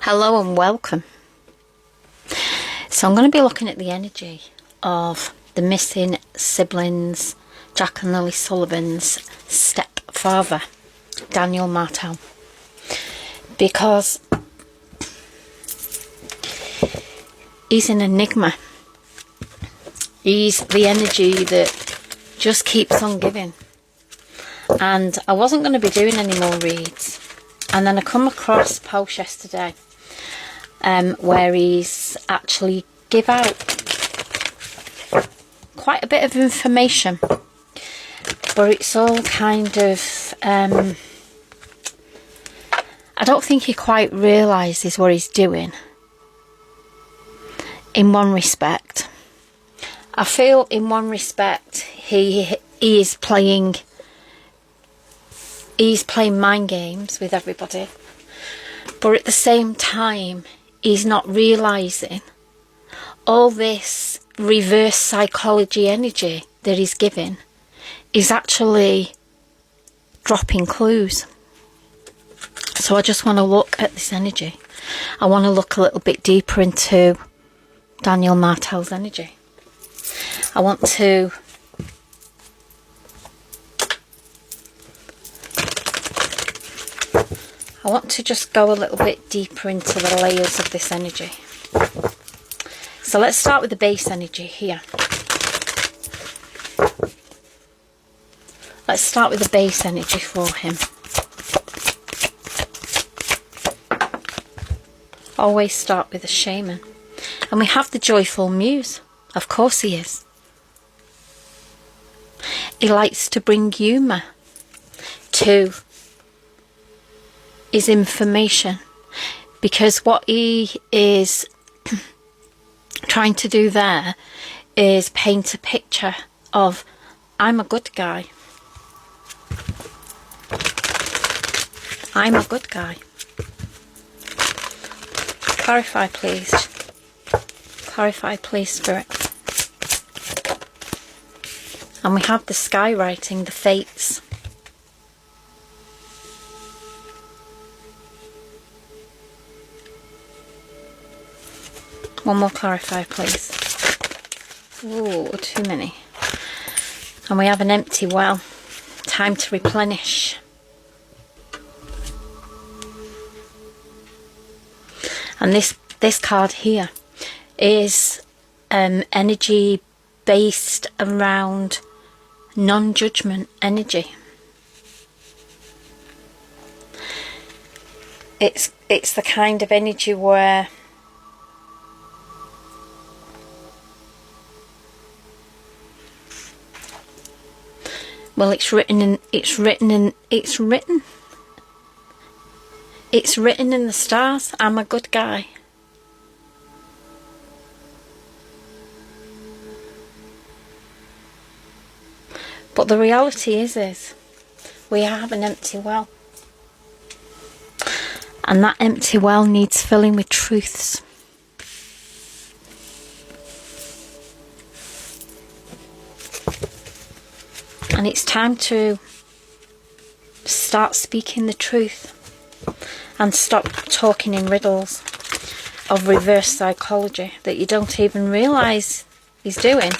Hello and welcome. So I'm going to be looking at the energy of the missing siblings, Jack and Lily Sullivan's stepfather, Daniel Martel, because he's an enigma. He's the energy that just keeps on giving. And I wasn't going to be doing any more reads, and then I come across a post yesterday where he's actually give out quite a bit of information, but it's all kind of I don't think he quite realises what he's doing. In one respect, I feel in one respect he is playing mind games with everybody, but at the same time he's not realising all this reverse psychology energy that he's giving is actually dropping clues. So I just want to look at this energy. I want to look a little bit deeper into Daniel Martel's energy. I want to just go a little bit deeper into the layers of this energy. So let's start with the base energy here. Let's start with the base energy for him. Always start with the shaman. And we have the joyful muse. Of course he is. He likes to bring humour to his information, because what he is trying to do there is paint a picture of, I'm a good guy. I'm a good guy. Clarify, please. Clarify, please, Spirit. And we have the sky writing, the fates. One more clarify, please. Ooh, too many. And we have an empty well. Time to replenish. And this card here is energy based around non-judgment energy. It's the kind of energy where it's written in the stars. I'm a good guy. But the reality is we have an empty well. And that empty well needs filling with truths. And it's time to start speaking the truth and stop talking in riddles of reverse psychology that you don't even realise he's doing.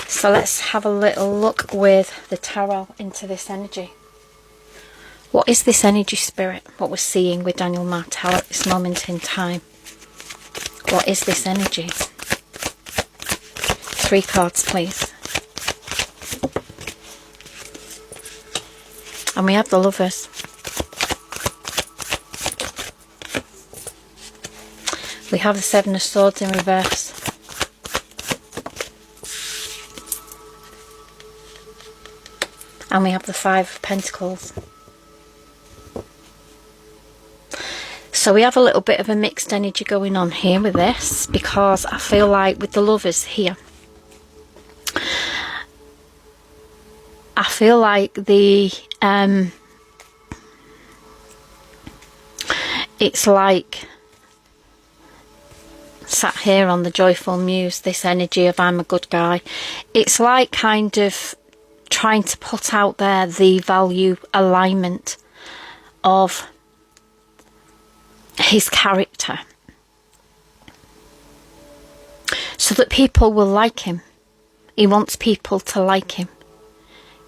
So let's have a little look with the tarot into this energy. What is this energy, Spirit? What we're seeing with Daniel Martel at this moment in time? What is this energy? 3 cards, please. And we have the Lovers. We have the 7 of Swords in reverse. And we have the 5 of Pentacles. So we have a little bit of a mixed energy going on here with this, because I feel like with the Lovers here, I feel like it's like sat here on the joyful muse, this energy of I'm a good guy. It's like kind of trying to put out there the value alignment of his character so that people will like him. He wants people to like him.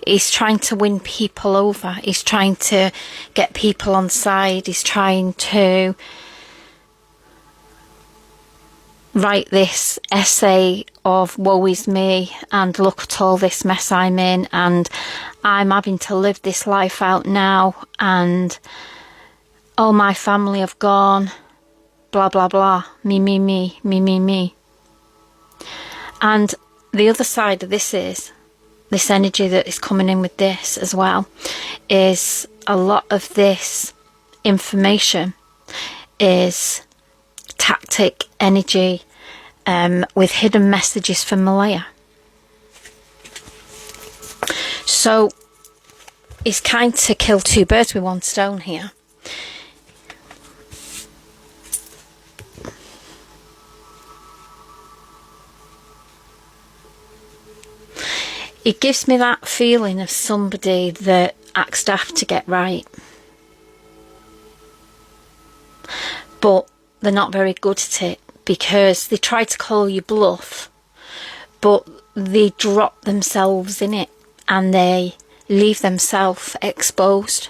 He's trying to win people over. He's trying to get people on side. He's trying to write this essay of woe is me, and look at all this mess I'm in, and I'm having to live this life out now, and all my family have gone, blah blah blah, me. And the other side of this is, this energy that is coming in with this as well, is a lot of this information is tactic energy with hidden messages from Malaya. So it's kind to kill two birds with one stone here. It gives me that feeling of somebody that acts daft to get right, but they're not very good at it, because they try to call you bluff, but they drop themselves in it and they leave themselves exposed.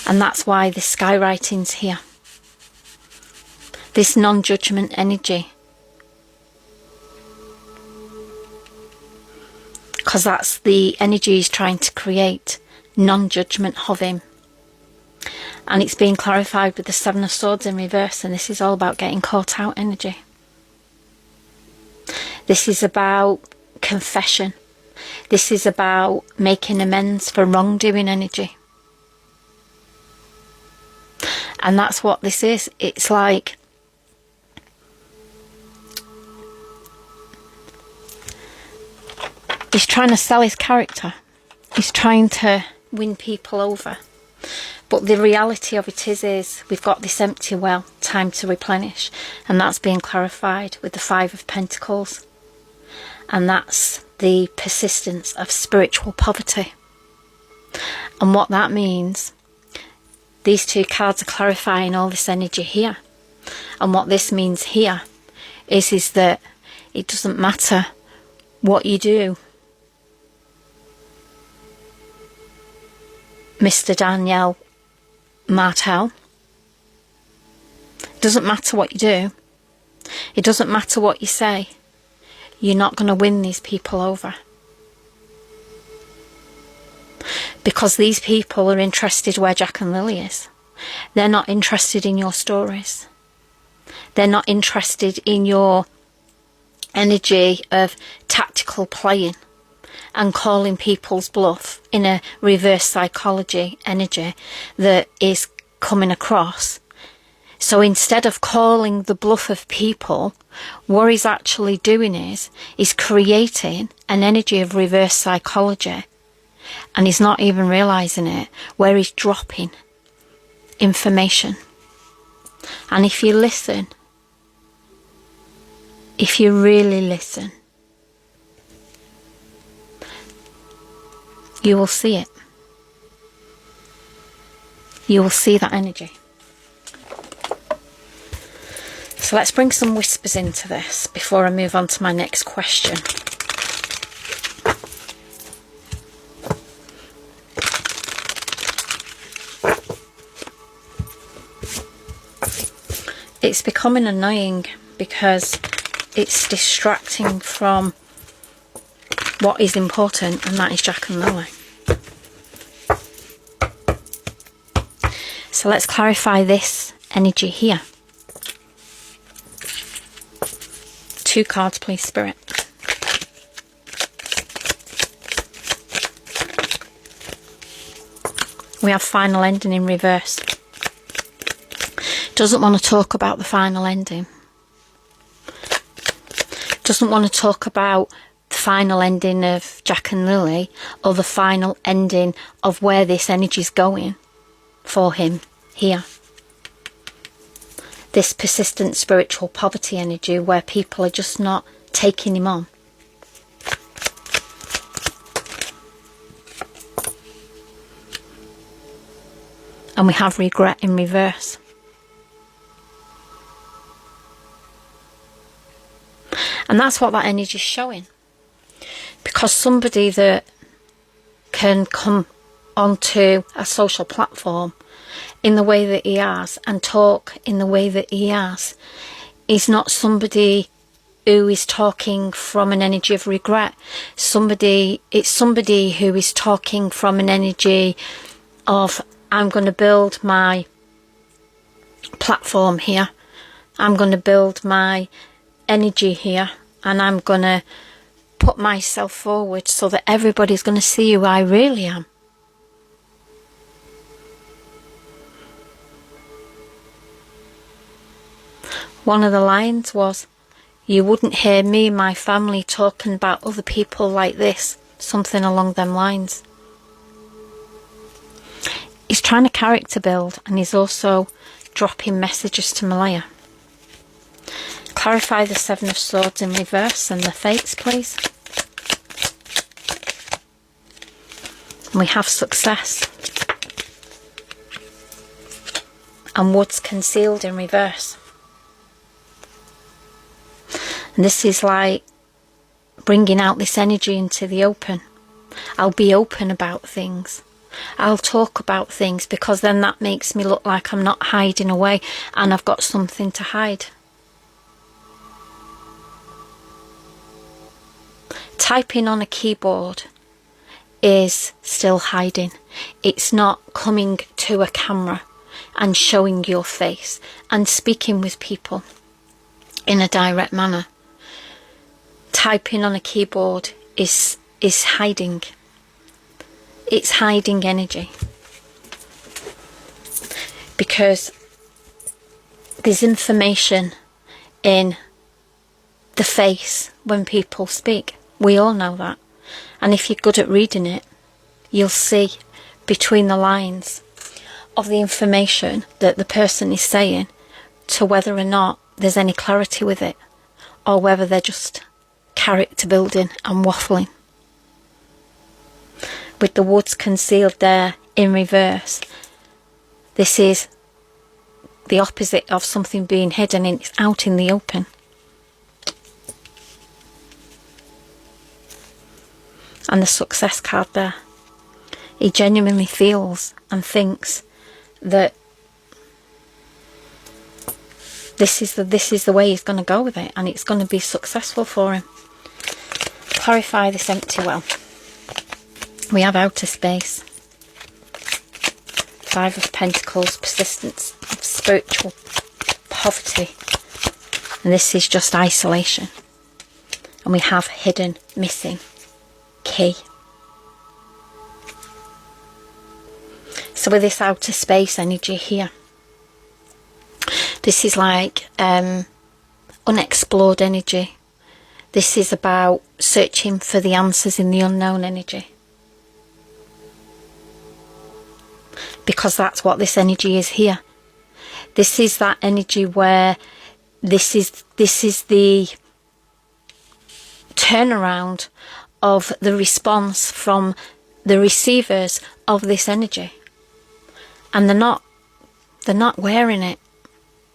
And that's why the skywriting's here. This non-judgment energy. Because that's the energy he's trying to create. Non-judgment of him. And it's being clarified with the Seven of Swords in reverse. And this is all about getting caught out energy. This is about confession. This is about making amends for wrongdoing energy. And that's what this is. It's like he's trying to sell his character. He's trying to win people over. But the reality of it is we've got this empty well, time to replenish. And that's being clarified with the Five of Pentacles. And that's the persistence of spiritual poverty. And what that means, these two cards are clarifying all this energy here. And what this means here is that it doesn't matter what you do, Mr. Danielle Martel. It doesn't matter what you do. It doesn't matter what you say. You're not going to win these people over. Because these people are interested where Jack and Lily is. They're not interested in your stories. They're not interested in your energy of tactical playing and calling people's bluff in a reverse psychology energy that is coming across. So instead of calling the bluff of people, what he's actually doing is creating an energy of reverse psychology, and he's not even realising it, where he's dropping information. And if you listen, if you really listen, you will see it. You will see that energy. So let's bring some whispers into this before I move on to my next question. It's becoming annoying because it's distracting from what is important, and that is Jack and Lily. So let's clarify this energy here. 2 cards, please, Spirit. We have final ending in reverse. Doesn't want to talk about the final ending. Doesn't want to talk about the final ending of Jack and Lily, or the final ending of where this energy is going for him here. This persistent spiritual poverty energy where people are just not taking him on. And we have regret in reverse. And that's what that energy is showing. Because somebody that can come onto a social platform in the way that he has and talk in the way that he has is not somebody who is talking from an energy of regret. It's somebody who is talking from an energy of, I'm going to build my platform here, I'm going to build my energy here, and I'm going to put myself forward so that everybody's going to see who I really am. One of the lines was, you wouldn't hear me and my family talking about other people like this. Something along them lines. He's trying to character build, and he's also dropping messages to Malaya. Clarify the Seven of Swords in reverse and the Fates, please. And we have success. And woods concealed in reverse. And this is like bringing out this energy into the open. I'll be open about things. I'll talk about things, because then that makes me look like I'm not hiding away and I've got something to hide. Typing on a keyboard is still hiding. It's not coming to a camera and showing your face and speaking with people in a direct manner. Typing on a keyboard is hiding. It's hiding energy. Because there's information in the face when people speak. We all know that. And if you're good at reading it, you'll see between the lines of the information that the person is saying to whether or not there's any clarity with it, or whether they're just character building and waffling. With the woods concealed there in reverse, this is the opposite of something being hidden, and it's out in the open. And the success card there. He genuinely feels and thinks that this is the way he's going to go with it, and it's going to be successful for him. Clarify this empty well. We have outer space. Five of Pentacles, persistence of spiritual poverty. And this is just isolation. And we have hidden, missing, key. So with this outer space energy here, this is like unexplored energy. This is about searching for the answers in the unknown energy. Because that's what this energy is here. This is that energy where this is the turnaround of the response from the receivers of this energy. And they're not wearing it.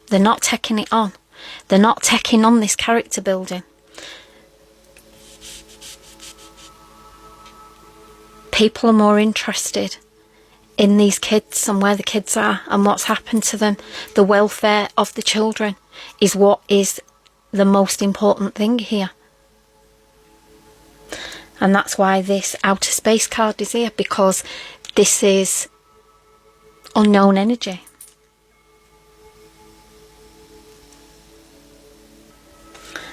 They're not taking it on. They're not taking on this character building. People are more interested in these kids and where the kids are and what's happened to them. The welfare of the children is what is the most important thing here. And that's why this outer space card is here, because this is unknown energy.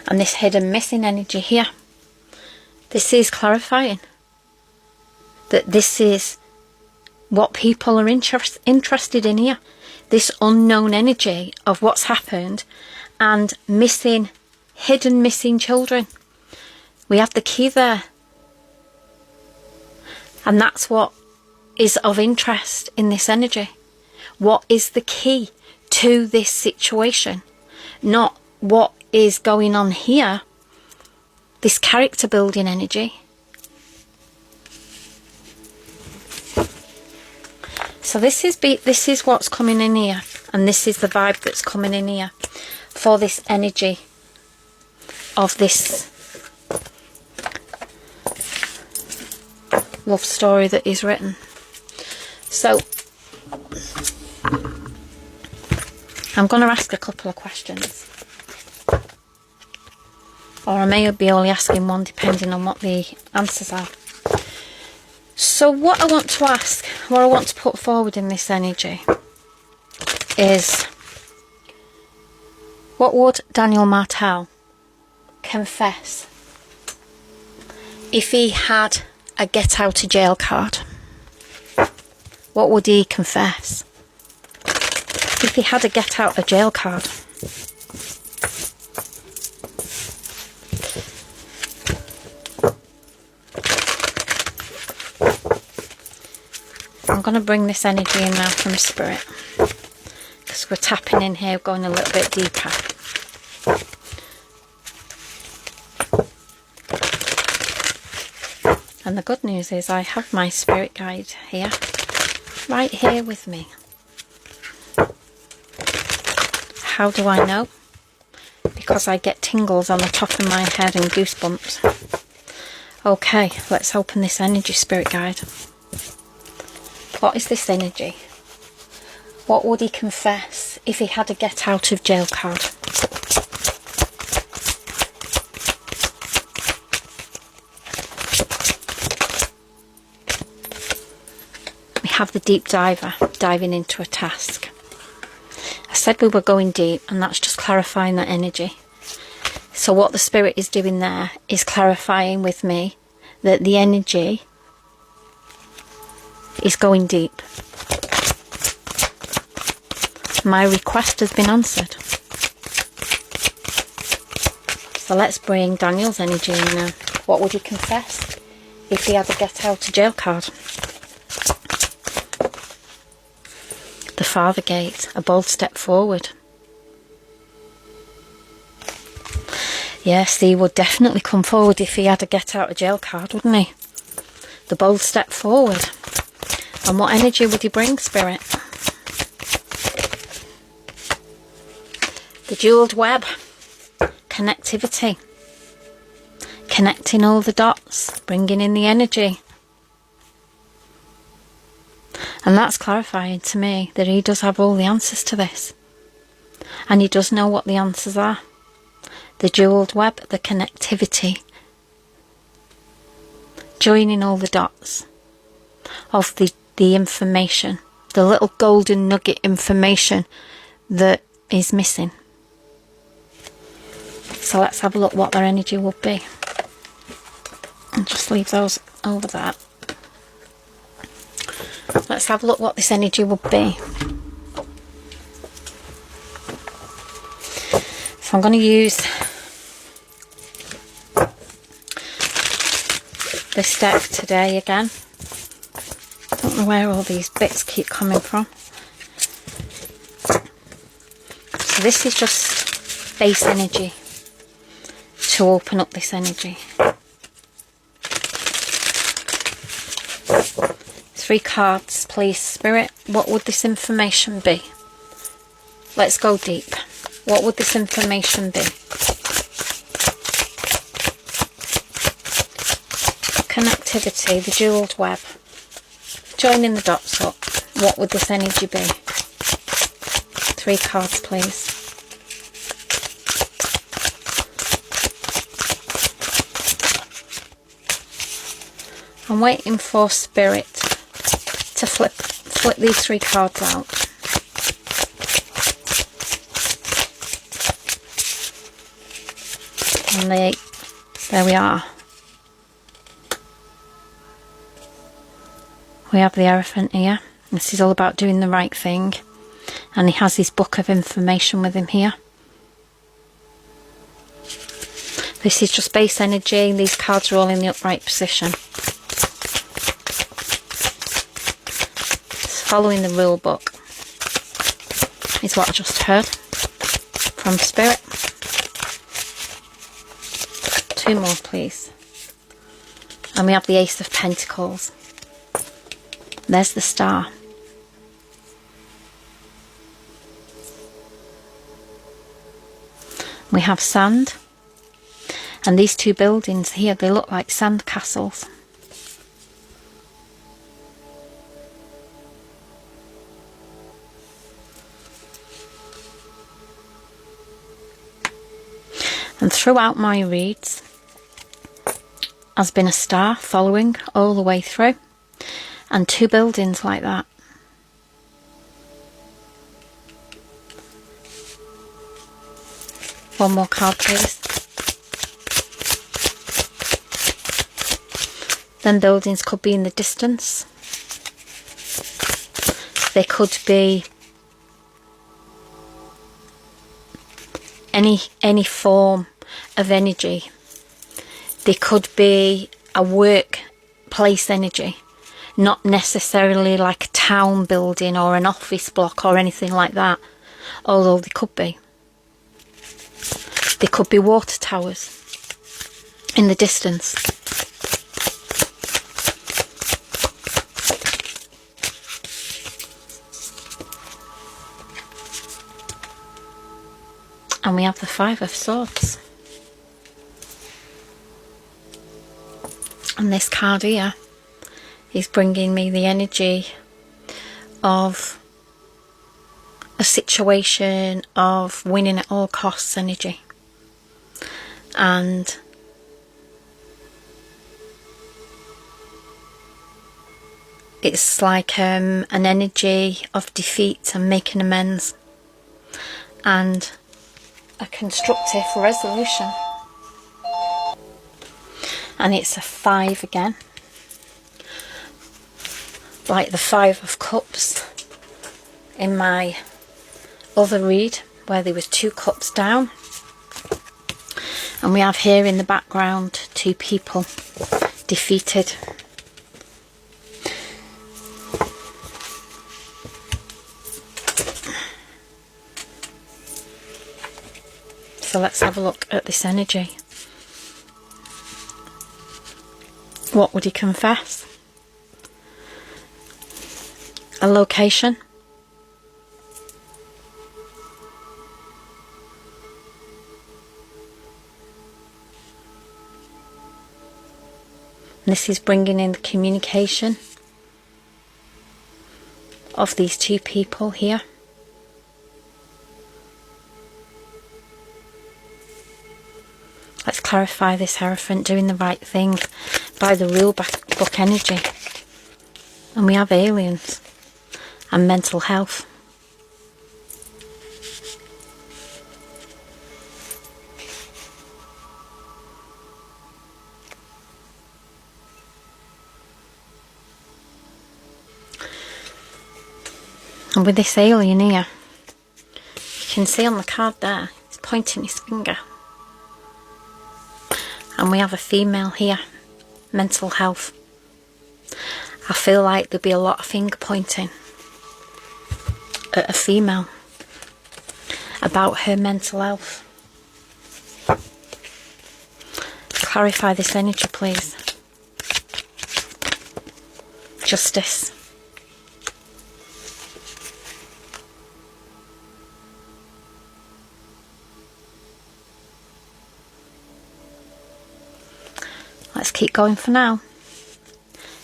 And this hidden missing energy here, this is clarifying that this is what people are interested in here. This unknown energy of what's happened and missing, hidden missing children. We have the key there. And that's what is of interest in this energy. What is the key to this situation? Not what is going on here. This character building energy. So So this is what's coming in here, and this is the vibe that's coming in here for this energy of this love story that is written. So I'm going to ask a couple of questions, or I may be only asking one depending on what the answers are. So what I want to ask, what I want to put forward in this energy is, what would Daniel Martel confess if he had a get out of jail card? What would he confess if he had a get out of jail card? I'm going to bring this energy in now from Spirit, because we're tapping in here, going a little bit deeper. And the good news is I have my spirit guide here, right here with me. How do I know? Because I get tingles on the top of my head and goosebumps. Okay, let's open this energy, spirit guide. What is this energy? What would he confess if he had a get out of jail card? We have the deep diver diving into a task. I said we were going deep, and that's just clarifying that energy. So what the spirit is doing there is clarifying with me that the energy is going deep. My request has been answered. So let's bring Daniel's energy in now. What would he confess if he had a get out of jail card? The Father Gate, a bold step forward. Yes, he would definitely come forward if he had a get out of jail card, wouldn't he? The bold step forward. And what energy would he bring, Spirit? The jeweled web. Connectivity. Connecting all the dots. Bringing in the energy. And that's clarifying to me that he does have all the answers to this. And he does know what the answers are. The jeweled web, the connectivity. Joining all the dots of the information, the little golden nugget information that is missing. So let's have a look what their energy would be. And just leave those over that. Let's have a look what this energy would be. So I'm going to use this deck today again. I don't know where all these bits keep coming from. So this is just base energy to open up this energy. 3 cards, please, Spirit. What would this information be? Let's go deep. What would this information be? Connectivity, the jeweled web. Joining the dots up. What would this energy be? 3 cards, please. I'm waiting for Spirit to flip these 3 cards out. And there we are. We have the Hierophant here. This is all about doing the right thing. And he has his book of information with him here. This is just base energy. These cards are all in the upright position. Following the rule book is what I just heard from Spirit. 2 more, please. And we have the Ace of Pentacles. There's the Star. We have sand. And these two buildings here, they look like sand castles. And throughout my reads has been a star following all the way through, and two buildings like that. One more card, please. Then buildings could be in the distance. They could be any form of energy. They could be a workplace energy, not necessarily like a town building or an office block or anything like that, although they could be. They could be water towers in the distance. And we have the Five of Swords. And this card here is bringing me the energy of a situation of winning at all costs energy. And it's like an energy of defeat and making amends. And a constructive resolution. And it's a 5 again, like the 5 of Cups in my other read where there was 2 cups down. And we have here in the background 2 people defeated. So let's have a look at this energy. What would he confess? A location. And this is bringing in the communication of these 2 people here. Let's clarify this Hierophant, doing the right thing by the rule book energy. And we have aliens and mental health. And with this alien here, you can see on the card there, he's pointing his finger. And we have a female here, mental health. I feel like there'll be a lot of finger pointing at a female about her mental health. Clarify this energy, please. Justice. Let's keep going for now.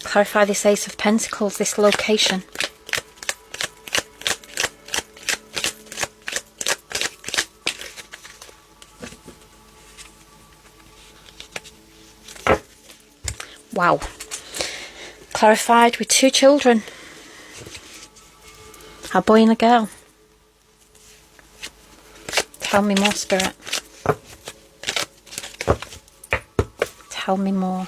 Clarify this Ace of Pentacles, this location. Wow. Clarified with 2 children. A boy and a girl. Tell me more, Spirit. Tell me more.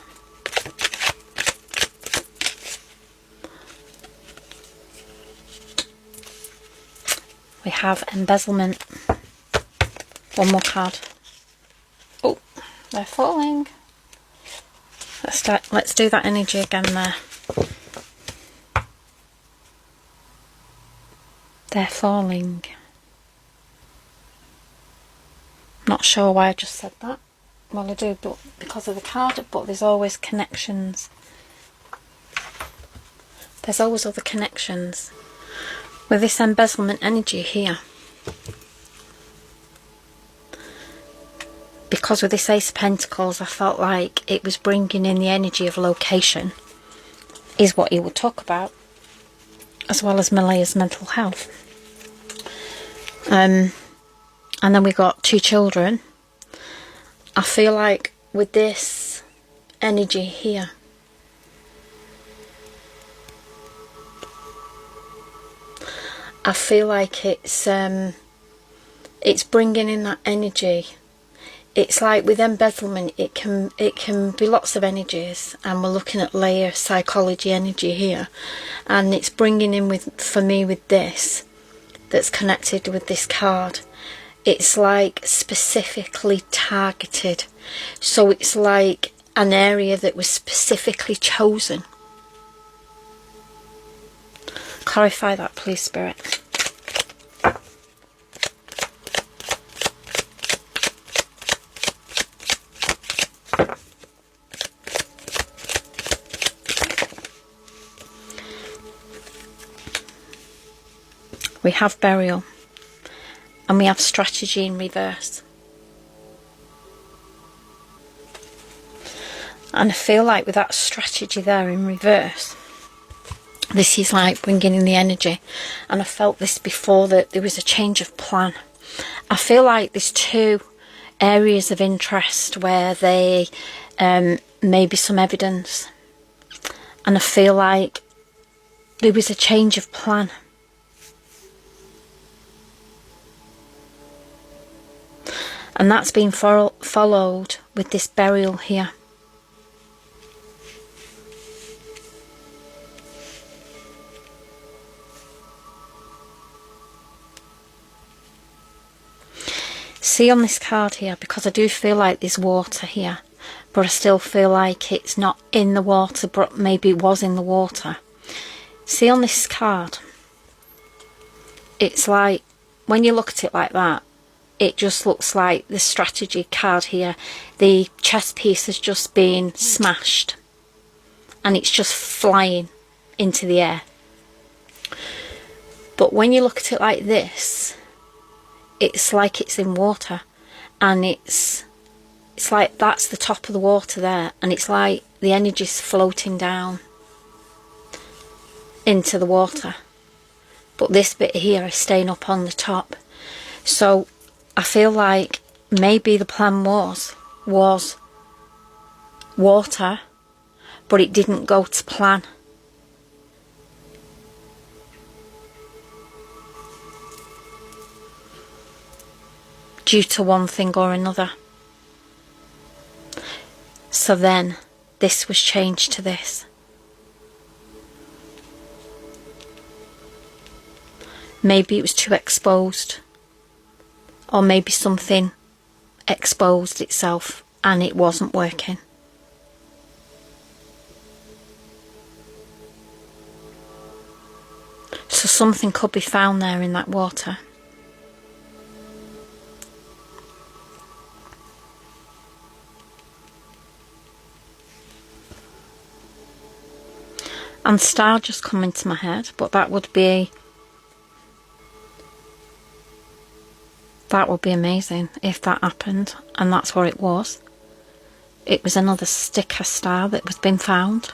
We have embezzlement. One more card. Oh, they're falling. Let's do that energy again there. They're falling. Not sure why I just said that. Well, I do, but because of the card, but there's always connections. There's always other connections. With this embezzlement energy here, because with this Ace of Pentacles, I felt like it was bringing in the energy of location, is what he would talk about, as well as Malaya's mental health. And then we got 2 children. I feel like with this energy here, I feel like it's bringing in that energy. It's like with embezzlement, it can be lots of energies, and we're looking at layer psychology energy here, and it's bringing in for me with this, that's connected with this card. It's like specifically targeted, so it's like an area that was specifically chosen. Clarify that, please, Spirit. We have burial, and we have strategy in reverse. And I feel like with that strategy there in reverse, this is like bringing in the energy. And I felt this before, that there was a change of plan. I feel like there's 2 areas of interest where they may be some evidence. And I feel like there was a change of plan. And that's been followed with this burial here. See on this card here, because I do feel like there's water here, but I still feel like it's not in the water, but maybe it was in the water. See on this card, it's like, when you look at it like that, it just looks like the strategy card here. The chess piece has just been smashed, and it's just flying into the air. But when you look at it like this, it's like it's in water, and it's like that's the top of the water there, and it's like the energy's floating down into the water, but this bit here is staying up on the top. So I feel like maybe the plan was water, but it didn't go to plan. Due to one thing or another. So then this was changed to this. Maybe it was too exposed, or maybe something exposed itself and it wasn't working. So something could be found there in that water. And star just come into my head, but that would be amazing if that happened, and that's what it was. It was another sticker star that was been found.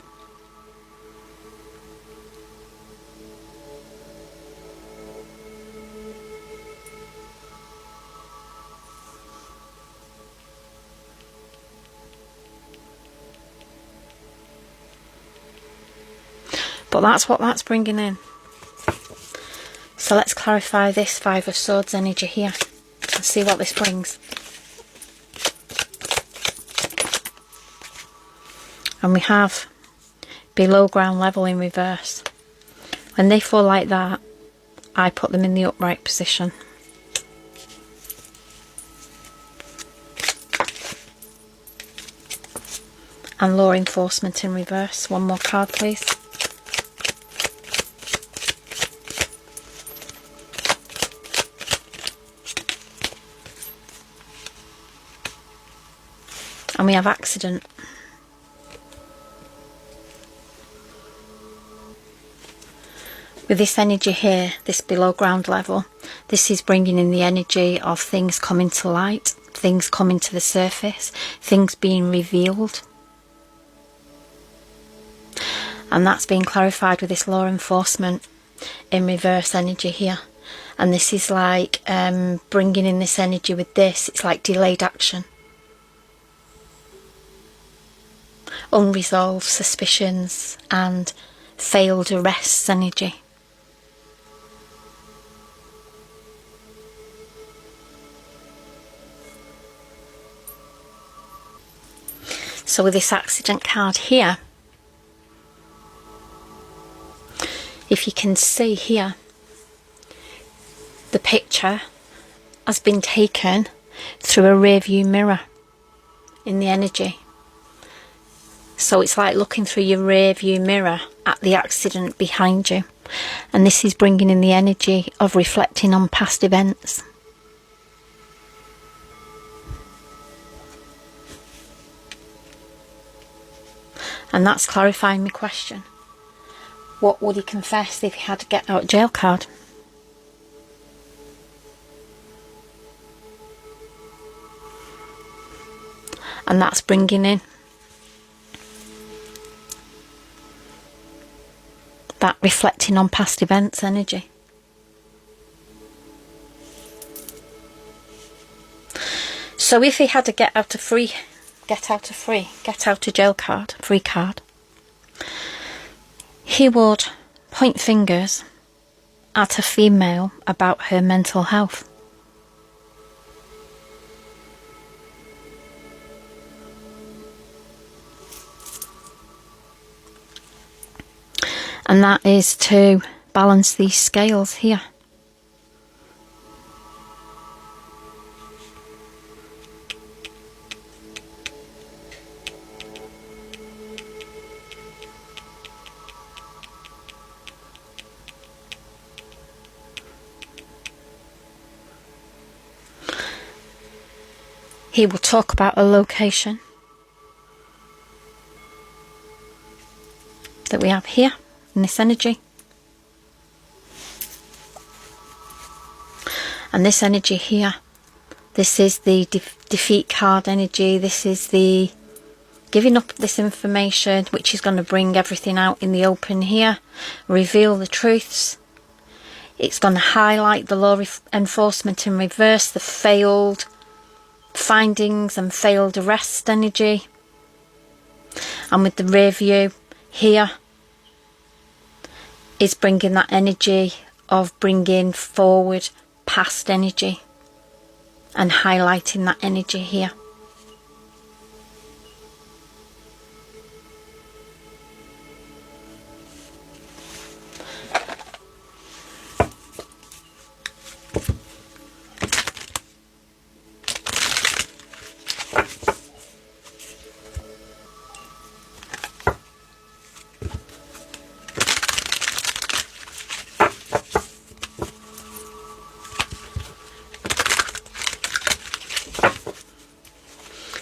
But that's what that's bringing in. So let's clarify this 5 of Swords energy here and see what this brings. And we have below ground level in reverse. When they fall like that, I put them in the upright position. And law enforcement in reverse. One more card, please. And we have accident. With this energy here, this below ground level, this is bringing in the energy of things coming to light, things coming to the surface, things being revealed. And that's being clarified with this law enforcement in reverse energy here. And this is like bringing in this energy with this. It's like delayed action. Unresolved suspicions and failed arrests energy. So with this accident card here, if you can see here, the picture has been taken through a rear view mirror in the energy. So it's like looking through your rear view mirror at the accident behind you. And this is bringing in the energy of reflecting on past events. And that's clarifying my question. What would he confess if he had a get out of jail card? And that's bringing in that reflecting on past events energy. So if he had a get out of jail card, free card, he would point fingers at a female about her mental health. And that is to balance these scales here. He will talk about a location that we have here in this energy. And this energy here, this is the defeat card energy. This is the giving up this information, which is going to bring everything out in the open here, reveal the truths. It's going to highlight the law enforcement in reverse, the failed findings and failed arrest energy. And with the rear view here is bringing that energy of bringing forward past energy and highlighting that energy here.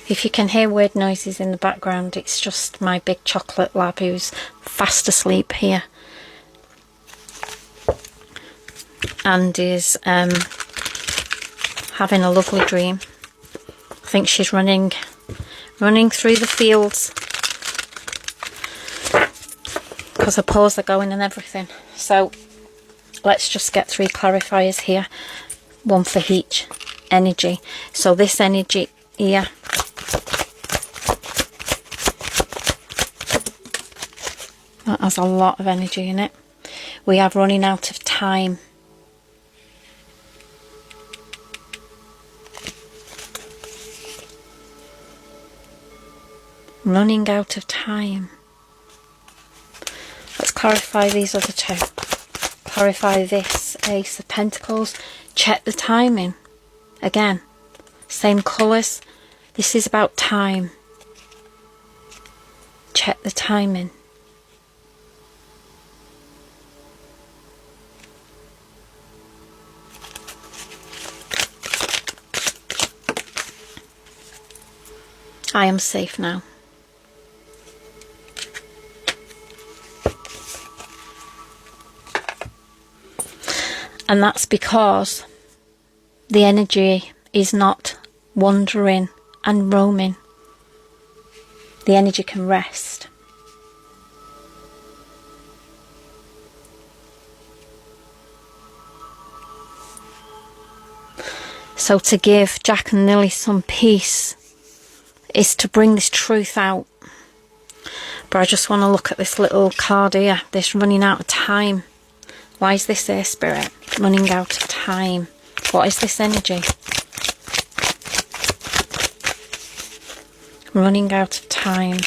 If you can hear weird noises in the background, it's just my big chocolate lab who's fast asleep here and is having a lovely dream. I think she's running through the fields because her paws are going and everything. So let's just get 3 clarifiers here, 1 for each energy. So this energy here, that has a lot of energy in it. We have running out of time. Running out of time. Let's clarify these other 2. Clarify this Ace of Pentacles. Check the timing. Again, same colours. This is about time. Check the timing. I am safe now. And that's because the energy is not wandering and roaming, the energy can rest. So to give Jack and Lily some peace is to bring this truth out. But I just want to look at this little card here, this running out of time. Why is this here, Spirit? Running out of time. What is this energy? Running out of time.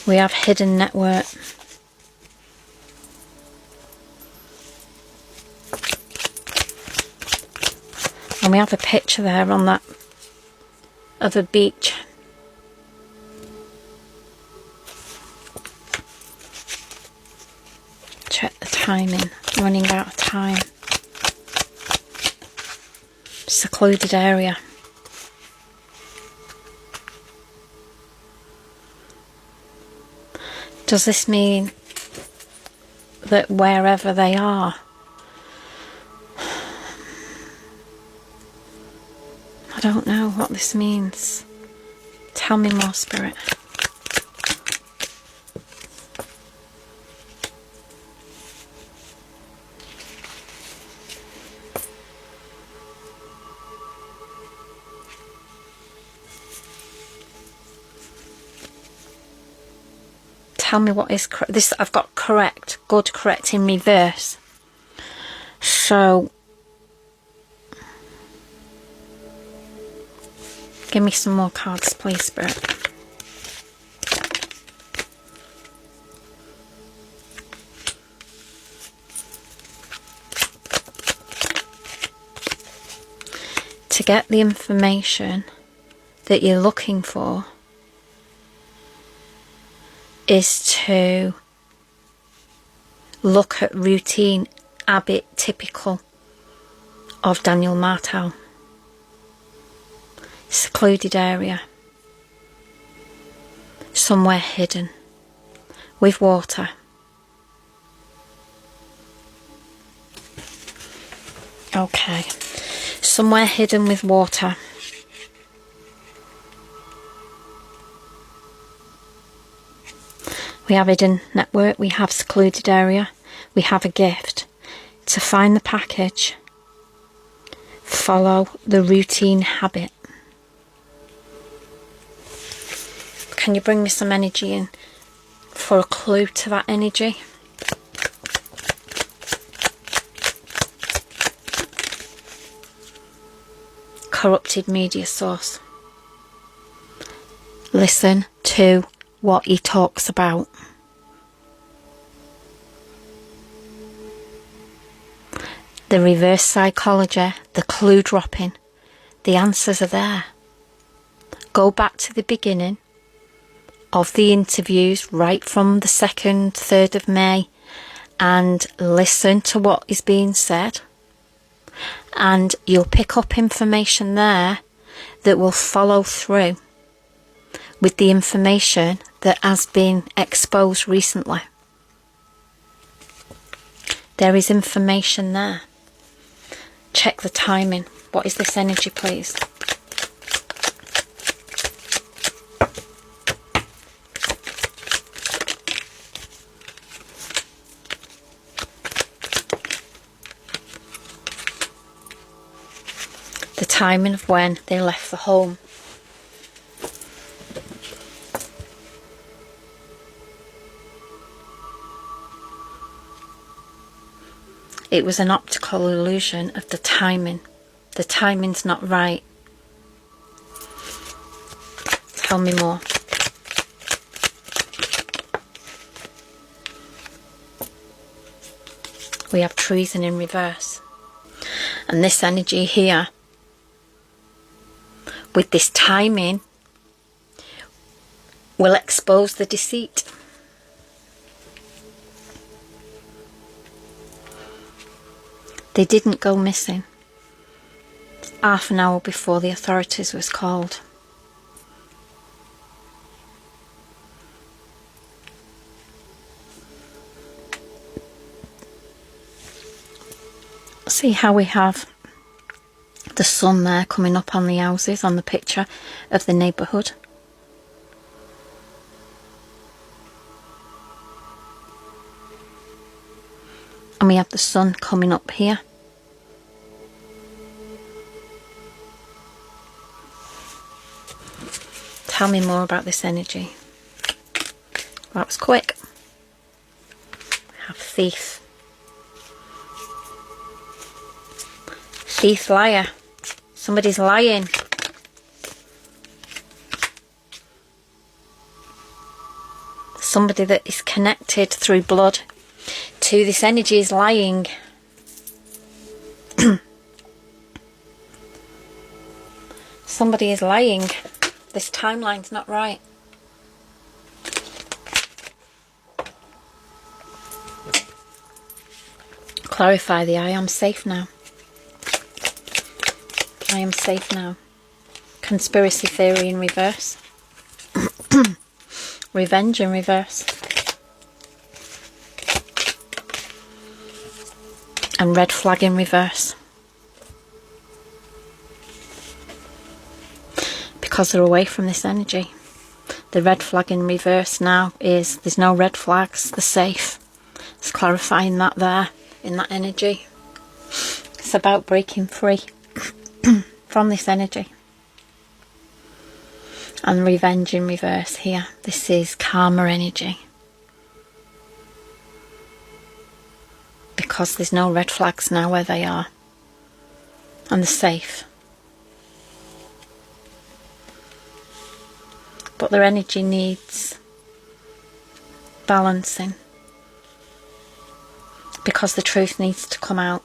We have hidden network. And we have a picture there on that of a beach. Check the timing. Running out of time. Secluded area. Does this mean that wherever they are, I don't know what this means. Tell me more, Spirit. Tell me what is correct. This I've got correct, good, correct in reverse. So give me some more cards, please, Spirit. To get the information that you're looking for is to look at routine, habit, typical of Daniel Martel. Secluded area, somewhere hidden, with water. Okay, somewhere hidden with water. We have hidden network, we have secluded area, we have a gift. To find the package, follow the routine habit. Can you bring me some energy in for a clue to that energy? Corrupted media source. Listen to what he talks about. The reverse psychology, the clue dropping, the answers are there. Go back to the beginning of the interviews, right from the 2nd, 3rd of May, and listen to what is being said. And you'll pick up information there that will follow through with the information that has been exposed recently. There is information there. Check the timing. What is this energy, please? The timing of when they left the home. It was an optical illusion of the timing. The timing's not right. Tell me more. We have treason in reverse. And this energy here, with this timing, will expose the deceit. They didn't go missing. Half an hour before the authorities was called. See how we have the sun there coming up on the houses on the picture of the neighbourhood. And we have the sun coming up here. Tell me more about this energy. That was quick. We have thief. Thief, liar. Somebody's lying. Somebody that is connected through blood to this energy is lying. Somebody is lying. This timeline's not right. Clarify the I am safe now. I am safe now. Conspiracy theory in reverse. Revenge in reverse. And red flag in reverse. Because they're away from this energy. The red flag in reverse now is there's no red flags, they're safe. It's clarifying that there in that energy. It's about breaking free from this energy. And revenge in reverse here. This is karma energy. Because there's no red flags now where they are. And they're safe. But their energy needs balancing. Because the truth needs to come out.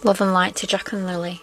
Love and light to Jack and Lily.